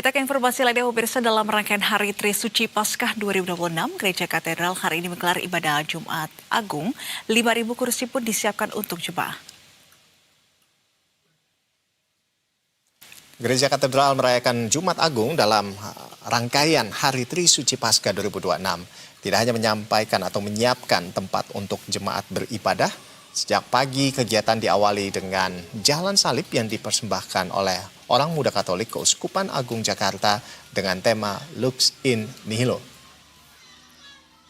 Kita ke informasi lainnya, pemirsa. Dalam rangkaian Hari Trisuci Paskah 2026, Gereja Katedral hari ini menggelar ibadah Jumat Agung. 5.000 kursi pun disiapkan untuk jemaah. Gereja Katedral merayakan Jumat Agung dalam rangkaian Hari Trisuci Paskah 2026. Tidak hanya menyampaikan atau menyiapkan tempat untuk jemaat beribadah, sejak pagi kegiatan diawali dengan jalan salib yang dipersembahkan oleh orang muda Katolik Keuskupan Agung Jakarta dengan tema Lux in Nihilo.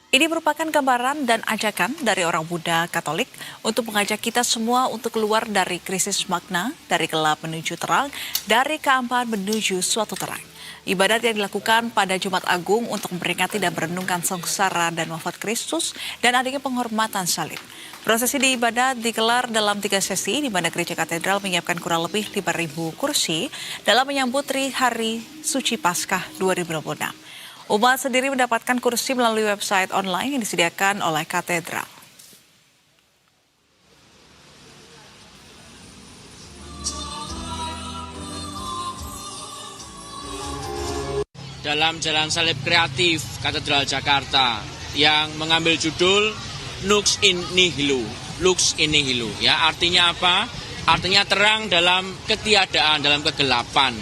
Ini merupakan gambaran dan ajakan dari orang muda Katolik untuk mengajak kita semua untuk keluar dari krisis makna, dari gelap menuju terang, dari kehampaan menuju suatu terang. Ibadat yang dilakukan pada Jumat Agung untuk memperingati dan merenungkan sengsara dan wafat Kristus dan adanya penghormatan salib. Prosesi di ibadat digelar dalam 3 sesi, di mana Gereja Katedral menyiapkan kurang lebih 5.000 kursi dalam menyambut Hari Suci Paskah 2026. Umat sendiri mendapatkan kursi melalui website online yang disediakan oleh katedral. Dalam jalan salib kreatif Katedral Jakarta yang mengambil judul Lux in Nihilo. Lux in Nihilo, ya, artinya apa? Artinya terang dalam ketiadaan, dalam kegelapan.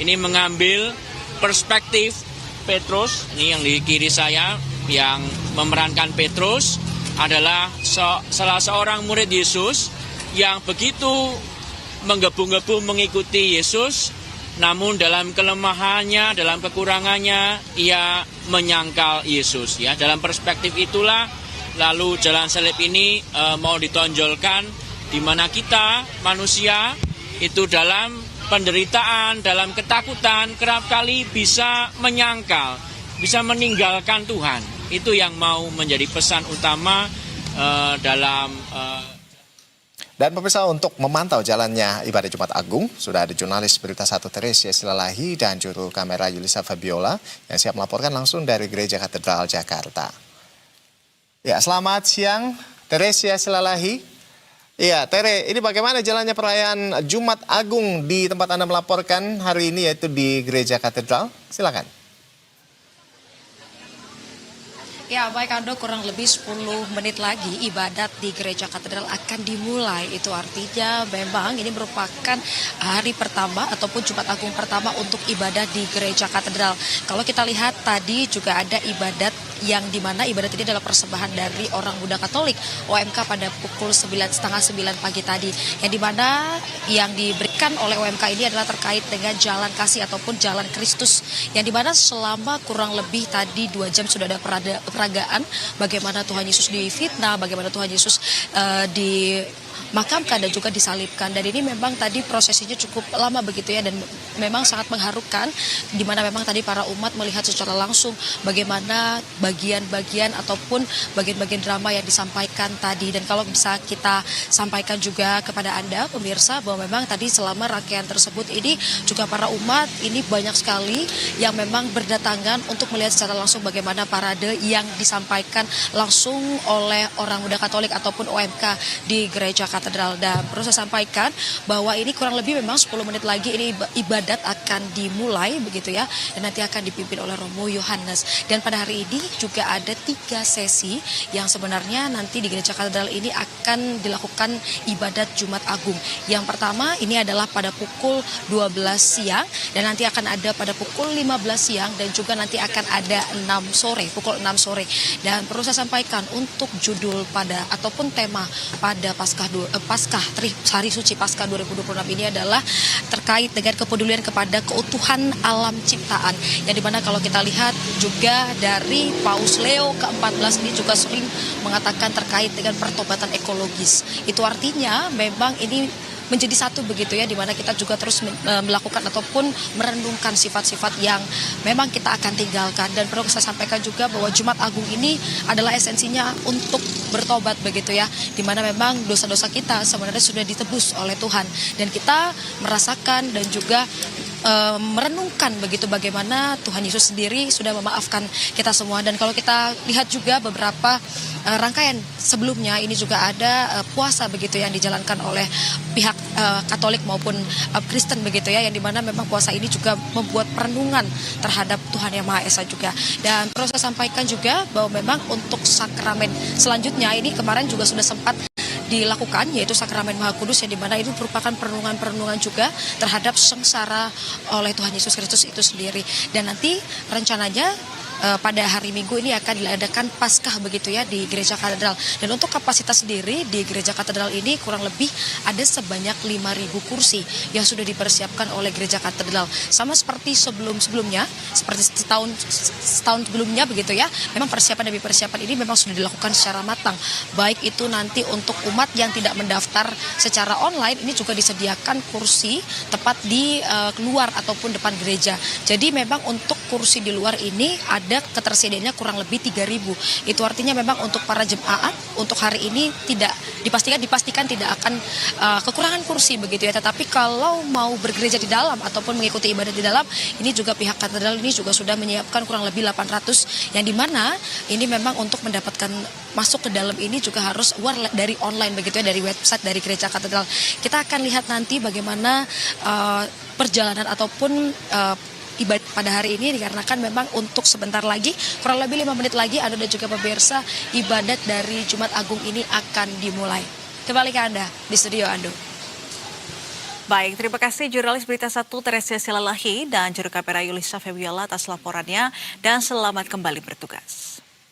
Ini mengambil perspektif Petrus, ini yang di kiri saya, yang memerankan Petrus adalah salah seorang murid Yesus yang begitu menggebu-gebu mengikuti Yesus, namun dalam kelemahannya, dalam kekurangannya, ia menyangkal Yesus. Ya, dalam perspektif itulah, lalu jalan salib ini mau ditonjolkan, di mana kita manusia itu dalam penderitaan, dalam ketakutan, kerap kali bisa menyangkal, bisa meninggalkan Tuhan. Itu yang mau menjadi pesan utama dalam. Dan pemirsa, untuk memantau jalannya ibadah Jumat Agung, sudah ada jurnalis Berita 1 Teresia Silalahi dan juru kamera Yulisa Fabiola yang siap melaporkan langsung dari Gereja Katedral Jakarta. Ya, selamat siang Teresia Silalahi. Iya, Tere, ini bagaimana jalannya perayaan Jumat Agung di tempat Anda melaporkan hari ini, yaitu di Gereja Katedral? Silakan. Ya, baik Ando, kurang lebih 10 menit lagi ibadat di Gereja Katedral akan dimulai. Itu artinya memang ini merupakan hari pertama ataupun Jumat Agung pertama untuk ibadah di Gereja Katedral. Kalau kita lihat tadi juga ada ibadat yang dimana ibadat ini adalah persembahan dari orang muda Katolik OMK pada pukul 8:30 pagi tadi, yang dimana yang diberikan oleh OMK ini adalah terkait dengan jalan kasih ataupun jalan Kristus, yang dimana selama kurang lebih tadi 2 jam sudah ada peragaan bagaimana Tuhan Yesus difitnah, bagaimana Tuhan Yesus dimakamkan dan juga disalibkan. Dan ini memang tadi prosesinya cukup lama begitu ya, dan memang sangat mengharukan, di mana memang tadi para umat melihat secara langsung bagaimana bagian-bagian ataupun bagian-bagian drama yang disampaikan tadi. Dan kalau bisa kita sampaikan juga kepada Anda pemirsa bahwa memang tadi selama rangkaian tersebut ini juga para umat ini banyak sekali yang memang berdatangan untuk melihat secara langsung bagaimana parade yang disampaikan langsung oleh orang muda Katolik ataupun OMK di Gereja Katedral. Dan perlu saya sampaikan bahwa ini kurang lebih memang 10 menit lagi ini ibadat akan dimulai begitu ya, dan nanti akan dipimpin oleh Romo Yohanes. Dan pada hari ini juga ada 3 sesi yang sebenarnya nanti di Gereja Katedral ini akan dilakukan ibadat Jumat Agung. Yang pertama ini adalah pada pukul 12 siang dan nanti akan ada pada pukul 15 siang dan juga nanti akan ada pukul 6 sore. Dan perlu saya sampaikan untuk judul pada ataupun tema pada Hari Suci Paskah 2026 ini adalah terkait dengan kepedulian kepada keutuhan alam ciptaan, yang dimana kalau kita lihat juga dari Paus Leo ke-14 ini juga sering mengatakan terkait dengan pertobatan ekologis. Itu artinya memang ini menjadi satu begitu ya, dimana kita juga terus melakukan ataupun merenungkan sifat-sifat yang memang kita akan tinggalkan. Dan perlu saya sampaikan juga bahwa Jumat Agung ini adalah esensinya untuk bertobat begitu ya, dimana memang dosa-dosa kita sebenarnya sudah ditebus oleh Tuhan, dan kita merasakan dan juga merenungkan begitu bagaimana Tuhan Yesus sendiri sudah memaafkan kita semua. Dan kalau kita lihat juga beberapa rangkaian sebelumnya ini juga ada puasa begitu yang dijalankan oleh pihak Katolik maupun Kristen begitu ya, yang dimana memang puasa ini juga membuat perenungan terhadap Tuhan Yang Maha Esa juga. Dan perlu saya sampaikan juga bahwa memang untuk sakramen selanjutnya ini kemarin juga sudah sempat dilakukan, yaitu sakramen Maha Kudus, yang dimana itu merupakan perenungan-perenungan juga terhadap sengsara oleh Tuhan Yesus Kristus itu sendiri. Dan nanti rencananya pada hari Minggu ini akan diadakan Paskah begitu ya di Gereja Katedral. Dan untuk kapasitas sendiri di Gereja Katedral ini kurang lebih ada sebanyak 5.000 kursi yang sudah dipersiapkan oleh Gereja Katedral. Sama seperti sebelum-sebelumnya, seperti setahun sebelumnya begitu ya. Memang persiapan demi persiapan ini memang sudah dilakukan secara matang. Baik itu nanti untuk umat yang tidak mendaftar secara online, ini juga disediakan kursi tepat di luar ataupun depan gereja. Jadi memang untuk kursi di luar ini ada ketersediaannya kurang lebih 3.000. Itu artinya memang untuk para jemaat untuk hari ini tidak dipastikan tidak akan kekurangan kursi begitu ya. Tetapi kalau mau bergereja di dalam ataupun mengikuti ibadah di dalam, ini juga pihak katedral ini juga sudah menyiapkan kurang lebih 800, yang dimana ini memang untuk mendapatkan masuk ke dalam ini juga harus dari online begitu ya, dari website dari Gereja Katedral. Kita akan lihat nanti bagaimana perjalanan ataupun ibadah pada hari ini, dikarenakan memang untuk sebentar lagi, kurang lebih 5 menit lagi, Ando dan juga pemirsa, ibadat dari Jumat Agung ini akan dimulai. Kembali ke Anda di studio, Ando. Baik, terima kasih jurnalis Berita 1 Teresia Silalahi dan juru kamera Yulisa Febiola atas laporannya, dan selamat kembali bertugas.